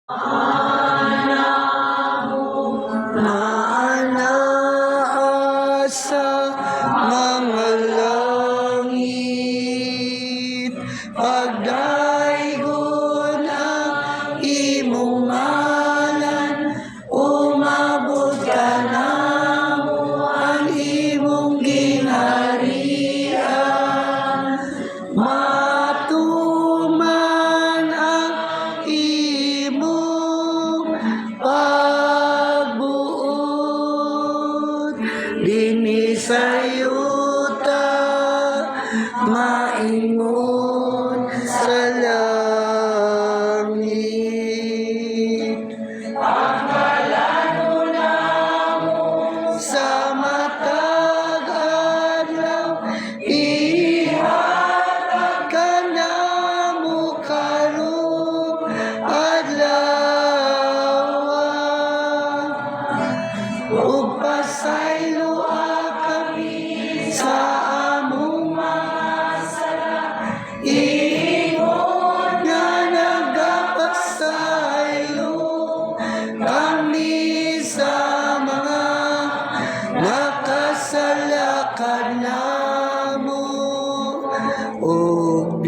Naanaa sa mga langit, pagdaigo ng imong ngalan, umabot ka na mo ang imong gingharian. Matuman ang imong pagbuot, dinhi sa yuta maingon sa langit. Pangkalano na mo sa matag adlaw, ihatag ka na mo karong adlaw. Ug pasaylo kami sa among mga sala, ingon nga nagapasaylo kami sa mga nakasalakad namo, ug